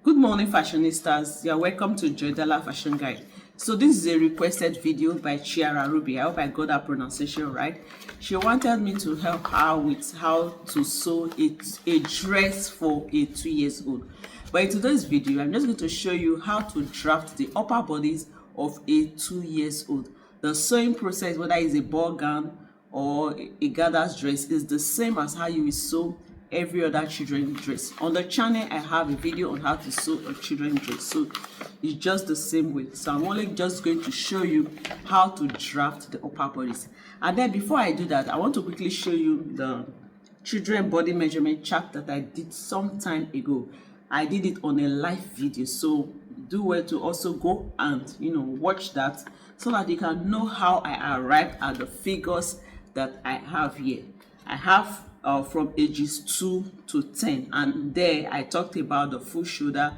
Good morning, fashionistas. You are welcome to Joidala Fashion Guide. So this is a requested video by Chiara Ruby. I hope I got that pronunciation right. She wanted me to help her with how to sew a dress for a 2-year-old. But in today's video, I'm just going to show you how to draft the upper bodice of a 2-year-old. The sewing process, whether it's a ball gown or a gather's dress, is the same as how you will sew every other children's dress. On the channel, I have a video on how to sew a children's dress, so it's just the same way. So I'm only just going to show you how to draft the upper bodice. And then before I do that, I want to quickly show you the children body measurement chart that I did some time ago. I did it on a live video, so do well to also go and watch that so that you can know how I arrived at the figures that I have here. I have from ages 2 to 10, and there I talked about the full shoulder,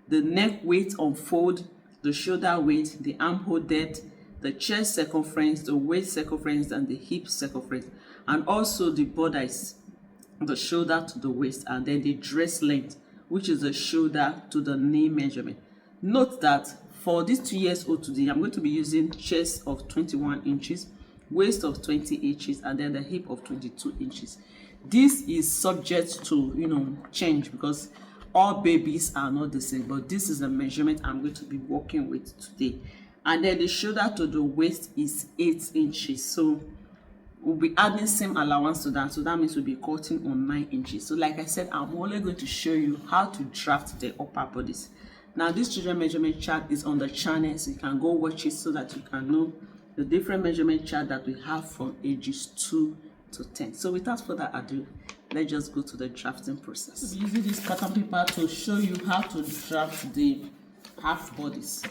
the neck weight on fold, the shoulder weight, the armhole depth, the chest circumference, the waist circumference, and the hip circumference, and also the bodice, the shoulder to the waist, and then the dress length, which is the shoulder to the knee measurement. Note that for this 2-year-old today, I'm going to be using chest of 21 inches, waist of 20 inches, and then the hip of 22 inches. This is subject to change because all babies are not the same, but this is the measurement I'm going to be working with today. And then the shoulder to the waist is 8 inches, so we'll be adding same allowance to that, so that means we'll be cutting on 9 inches. So like I said, I'm only going to show you how to draft the upper bodice. Now this children measurement chart is on the channel, so you can go watch it so that you can know the different measurement chart that we have from ages 2 to 10. So without further ado, let's just go to the drafting process. I'm using this pattern paper to show you how to draft the half bodice.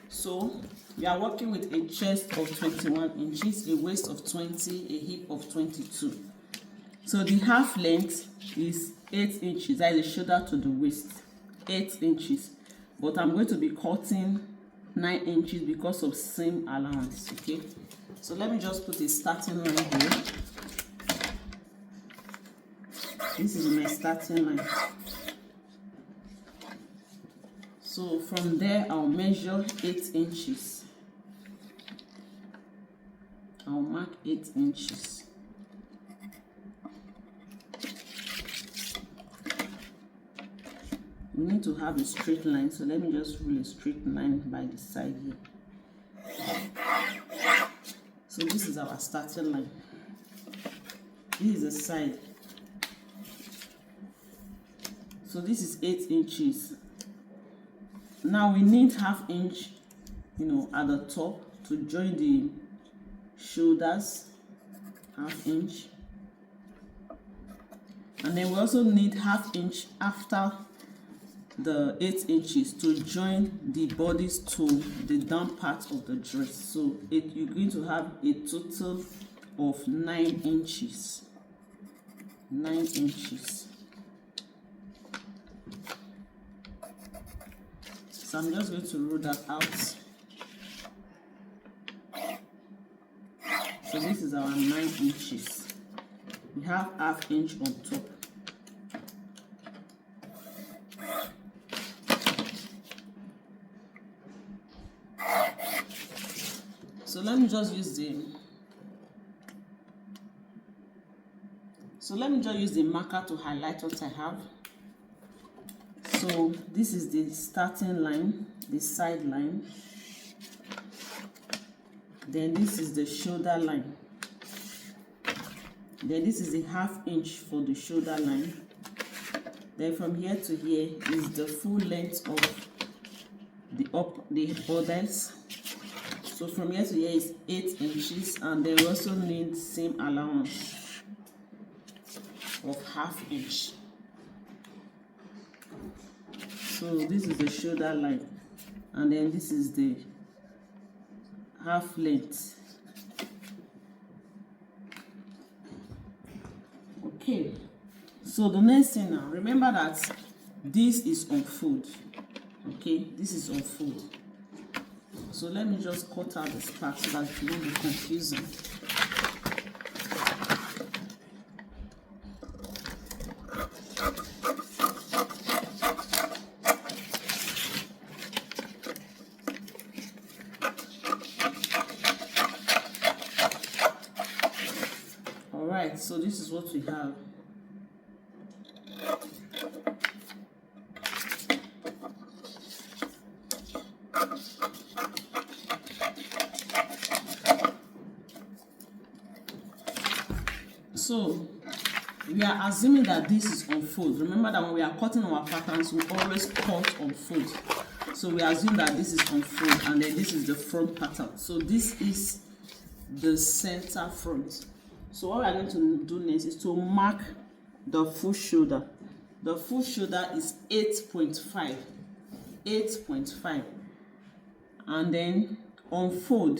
So we are working with a chest of 21 inches, a waist of 20, a hip of 22. So the half length is 8 inches, that is the shoulder to the waist, 8 inches. But I'm going to be cutting 9 inches because of seam allowance. Okay, so let me just put a starting line here. This is my starting line. So from there I'll measure 8 inches. I'll mark 8 inches. We need to have a straight line, so let me just rule a straight line by the side here. So this is our starting line. This is the side. So this is 8 inches. Now we need ½ inch, at the top to join the shoulders, ½ inch. And then we also need ½ inch after the 8 inches to join the bodice to the down part of the dress. So you're going to have a total of 9 inches. 9 inches. So I'm just going to rule that out. So this is our 9 inches. We have ½ inch on top. So let me just use the marker to highlight what I have. So this is the starting line, the side line. Then this is the shoulder line. Then this is a ½ inch for the shoulder line. Then from here to here is the full length of the bodice. So from here to here is 8 inches, and then we also need seam allowance of ½ inch. So this is the shoulder line, and then this is the half length. Okay, so the next thing now, remember that this is on fold. Okay, this is on fold. So let me just cut out this part so that it won't be confusing. so this is what we have. So we are assuming that this is on fold. Remember that when we are cutting our patterns, we always cut on fold. So we assume that this is on fold, and then this is the front pattern. So this is the center front. So what we are going to do next is to mark the full shoulder. The full shoulder is 8.5, 8.5, and then on fold,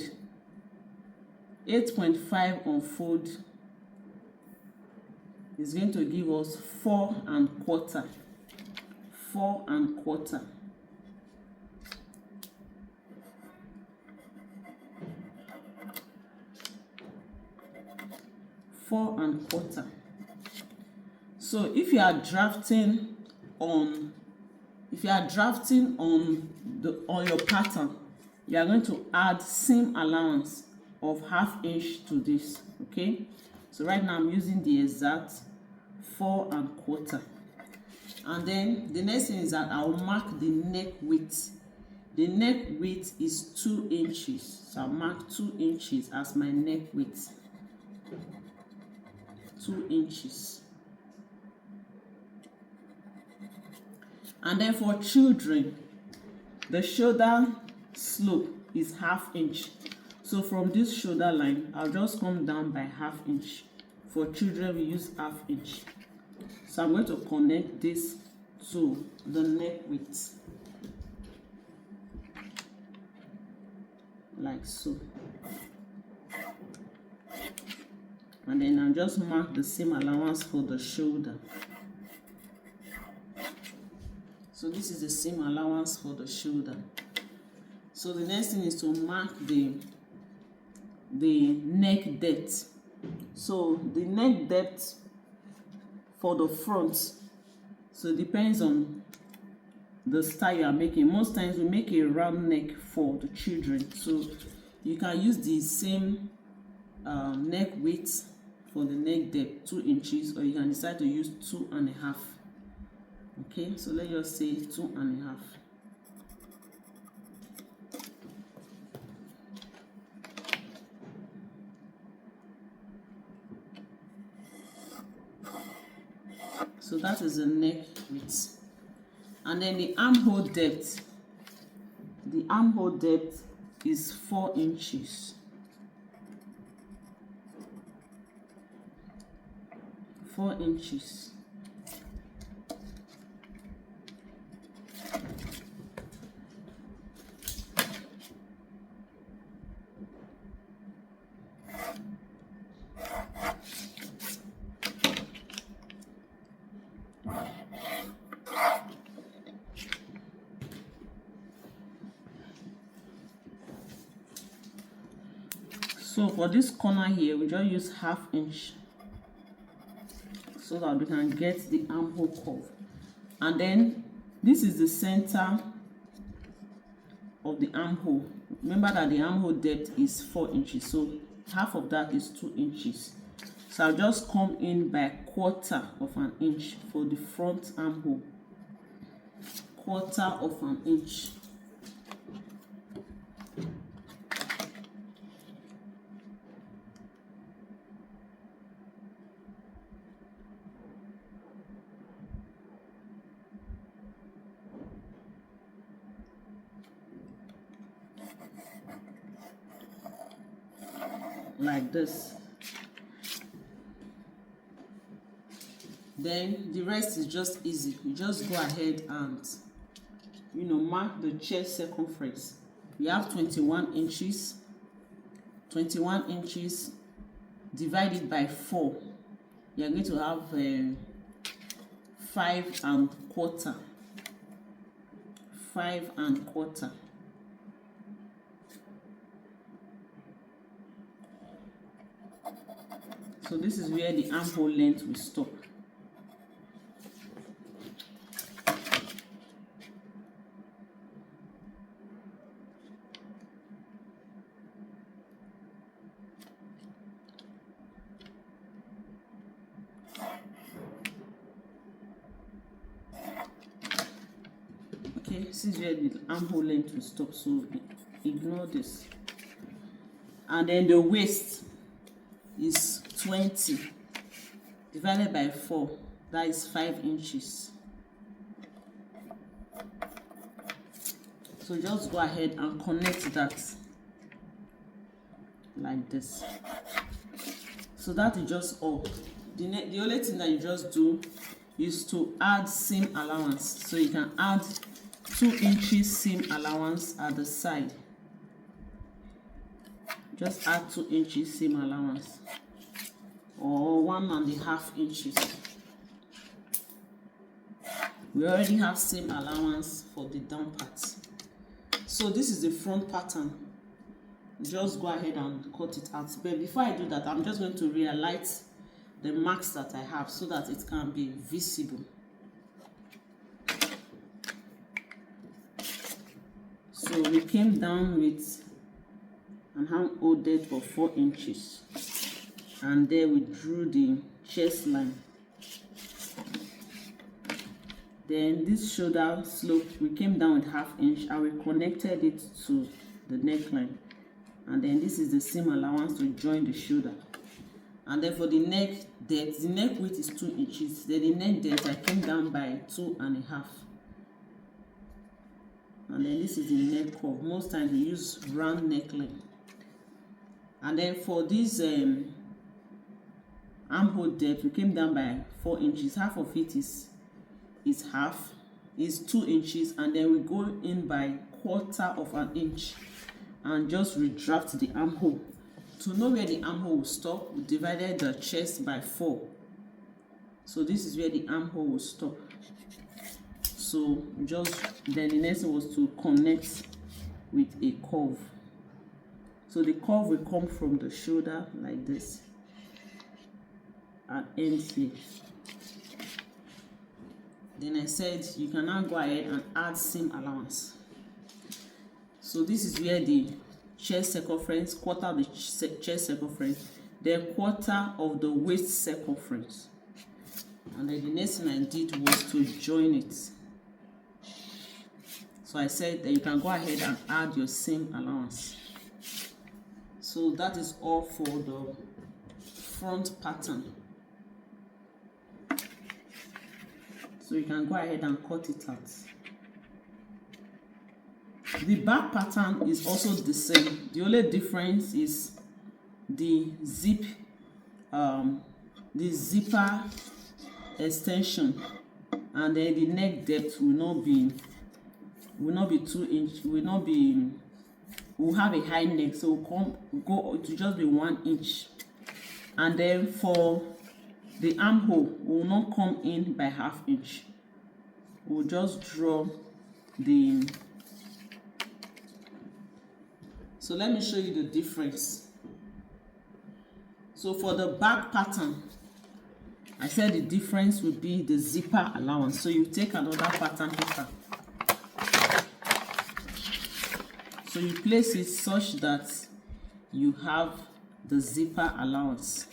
8.5 on fold is going to give us 4 1/4, 4 1/4. 4 1/4. So if you are drafting on your pattern, you are going to add seam allowance of 1/2 inch to this. Okay, so right now I'm using the exact 4 1/4. And then the next thing is that I'll mark the neck width. The neck width is 2 inches, so I'll mark 2 inches as my neck width. 2 inches. And then for children, the shoulder slope is 1/2 inch. So from this shoulder line, I'll just come down by 1/2 inch. For children, we use 1/2 inch. So I'm going to connect this to the neck width, like so. And then I'll just mark the seam allowance for the shoulder. So this is the seam allowance for the shoulder. So the next thing is to mark the neck depth. So the neck depth for the front, so it depends on the style you are making. Most times we make a round neck for the children, so you can use the same neck width for the neck depth, 2 inches, or you can decide to use 2 1/2. Okay, so let's just say 2 1/2. So that is the neck width. And then the armhole depth. The armhole depth is 4 inches. 4 inches. So for this corner here, we just use 1/2 inch so that we can get the armhole curve. And then this is the center of the armhole. Remember that the armhole depth is 4 inches, so half of that is 2 inches. So I'll just come in by 1/4 of an inch for the front armhole. 1/4 of an inch. Like this. Then the rest is just easy. You just go ahead and mark the chest circumference. We have 21 inches. 21 inches divided by 4. You're going to have 5 1/4. 5 1/4. So this is where the armhole length will stop. Okay, this is where the armhole length will stop, so ignore this. And then the waist is 20 divided by 4, that is 5 inches. So just go ahead and connect that like this. So that is just all. The only thing that you just do is to add seam allowance. So you can add 2 inches seam allowance at the side. Just add 2 inches seam allowance, or 1.5 inches. We already have seam allowance for the down part. So this is the front pattern. Just go ahead and cut it out. But before I do that, I'm just going to re-highlight the marks that I have so that it can be visible. So we came down with an armhole depth of 4 inches, and there we drew the chest line. Then this shoulder slope, we came down with 1/2 inch and we connected it to the neckline. And then this is the seam allowance to join the shoulder. And then for the neck depth, the neck width is 2 inches. Then the neck depth, I came down by 2.5. And then this is the neck curve. Most times we use round neckline. And then for this armhole depth, we came down by 4 inches. Half of it is 2 inches, and then we go in by 1/4 inch and just redraft the armhole. To know where the armhole will stop, we divided the chest by 4. So this is where the armhole will stop. So then the next thing was to connect with a curve. So the curve will come from the shoulder like this and end here. Then I said you can now go ahead and add seam allowance. So this is where the chest circumference, quarter of the chest circumference, then quarter of the waist circumference. And then the next thing I did was to join it. So I said that you can go ahead and add your seam allowance. So that is all for the front pattern. So you can go ahead and cut it out. The back pattern is also the same. The only difference is the zipper extension, and then the neck depth will not be 2 inch. We'll have a high neck, so go to just be 1 inch. And then for the armhole, we will not come in by 1/2 inch. We'll just draw the. So let me show you the difference. So for the back pattern, I said the difference would be the zipper allowance. So you take another pattern paper. So you place it such that you have the zipper allowance.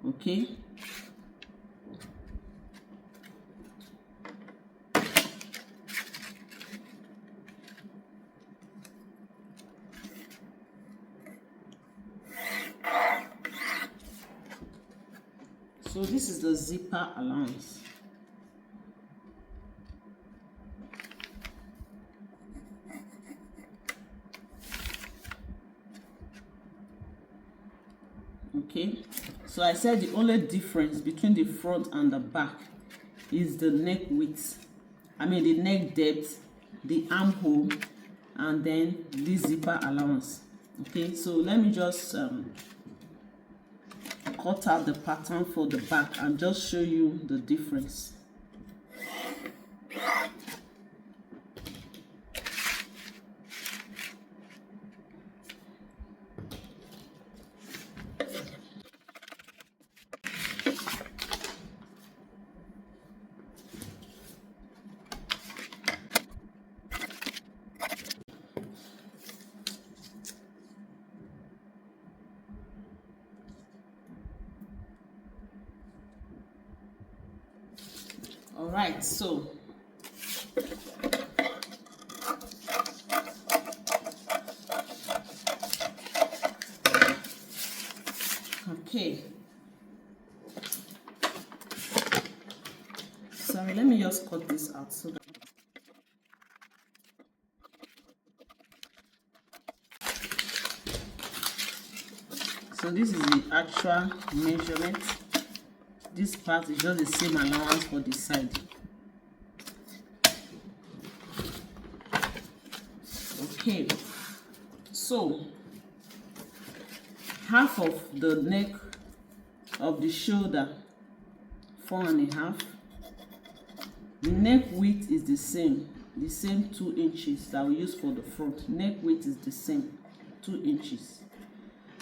Okay. So this is the zipper allowance. Okay, so I said the only difference between the front and the back is the neck width. The neck depth, the armhole, and then the zipper allowance. Okay, so let me just cut out the pattern for the back and just show you the difference. All right, so cut this out so that so this is the actual measurement. This part is just the same allowance for the side. Okay, so half of the neck of the shoulder, 4.5. The neck width is the same 2 inches that we use for the front. Neck width is the same 2 inches,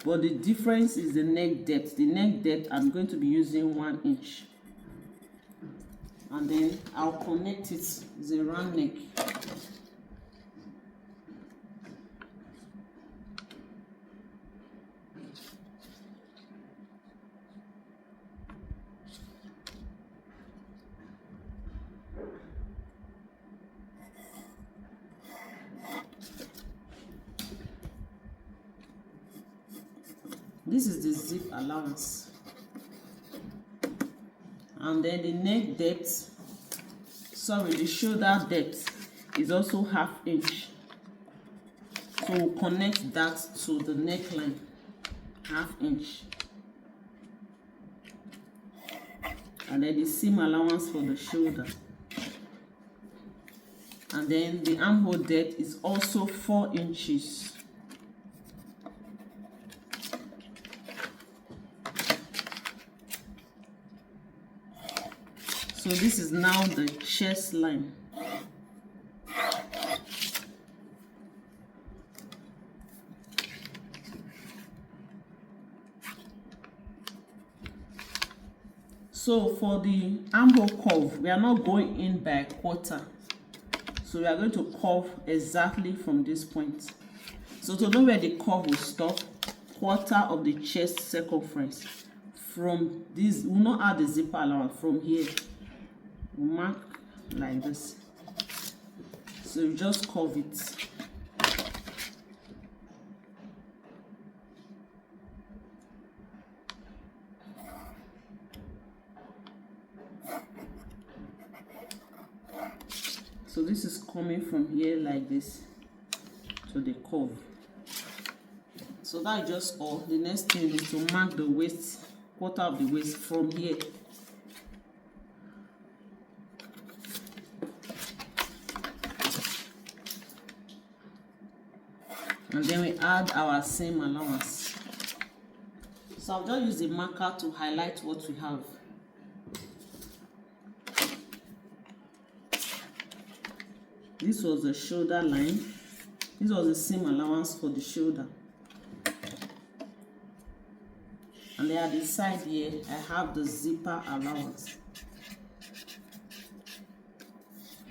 but the difference is the neck depth. The neck depth, I'm going to be using 1 inch, and then I'll connect it. It's a round neck. This is the zip allowance, and then the neck depth, the shoulder depth is also 1/2 inch. So we'll connect that to the neckline, 1/2 inch, and then the seam allowance for the shoulder, and then the armhole depth is also 4 inches. So this is now the chest line. So for the armhole curve, we are not going in by 1/4. So we are going to curve exactly from this point. So to know where the curve will stop, 1/4 of the chest circumference. From this, we'll not add the zipper allowance. From here, we'll mark like this. So you just curve it. So this is coming from here like this to the curve. So that's just all. The next thing is to mark the waist, 1/4 of the waist from here. And then we add our seam allowance. So I'll just use the marker to highlight what we have. This was the shoulder line. This was the seam allowance for the shoulder. And then at the side here, I have the zipper allowance.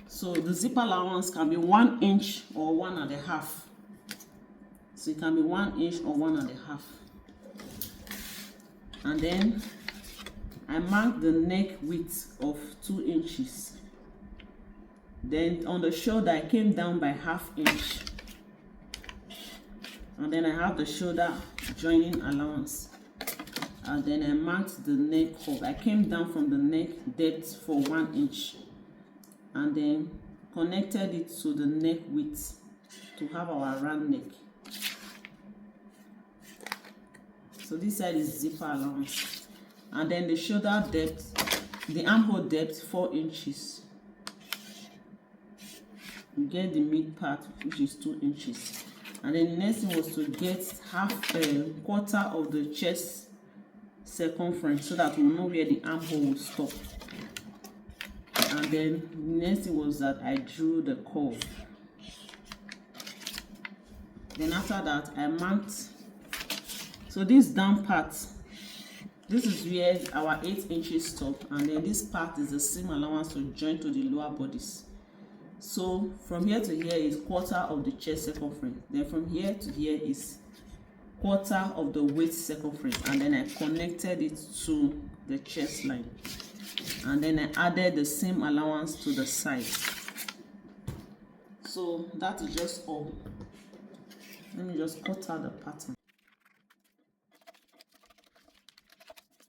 So the zipper allowance can be 1 inch or 1.5. So it can be 1 inch or 1.5. And then I mark the neck width of 2 inches. Then on the shoulder, I came down by 1/2 inch. And then I have the shoulder joining allowance. And then I marked the neck curve. I came down from the neck depth for 1 inch. And then connected it to the neck width to have our round neck. So this side is zipper allowance. And then the shoulder depth, the armhole depth, 4 inches. You get the mid part, which is 2 inches. And then the next thing was to get 1/4 of the chest circumference so that we'll know where the armhole will stop. And then the next thing was that I drew the curve. Then after that, I marked. So this down part, this is where our 8 inches stop, and then this part is the seam allowance to join to the lower bodice. So from here to here is 1/4 of the chest circumference. Then from here to here is 1/4 of the waist circumference, and then I connected it to the chest line. And then I added the same allowance to the side. So that is just all. Let me just cut out the pattern.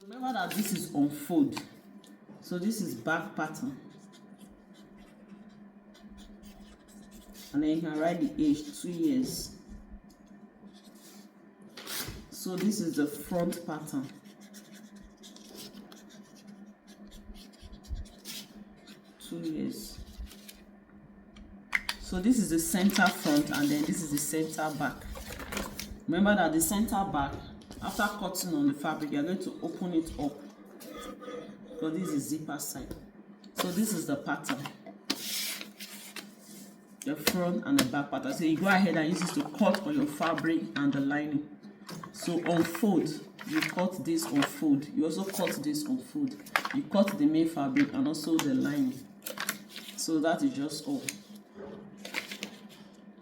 Remember that this is on fold. So this is back pattern. and then you can write the age, 2 years. So this is the front pattern. Years. So this is the center front, and then this is the center back. Remember that the center back, after cutting on the fabric, you're going to open it up because this is zipper side. So this is the pattern, the front and the back pattern. So you go ahead and use this to cut on your fabric and the lining. So on fold, you cut this on fold. You also cut this on fold. You cut the main fabric and also the lining. So that is just all.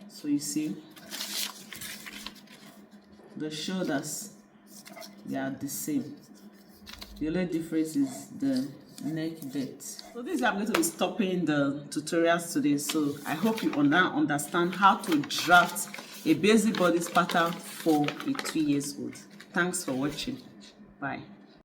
So you see the shoulders, they are the same. The only difference is the neck depth. So this is how I'm going to be stopping the tutorials today. So I hope you now understand how to draft a basic bodice pattern for a 2 years old. Thanks for watching. Bye.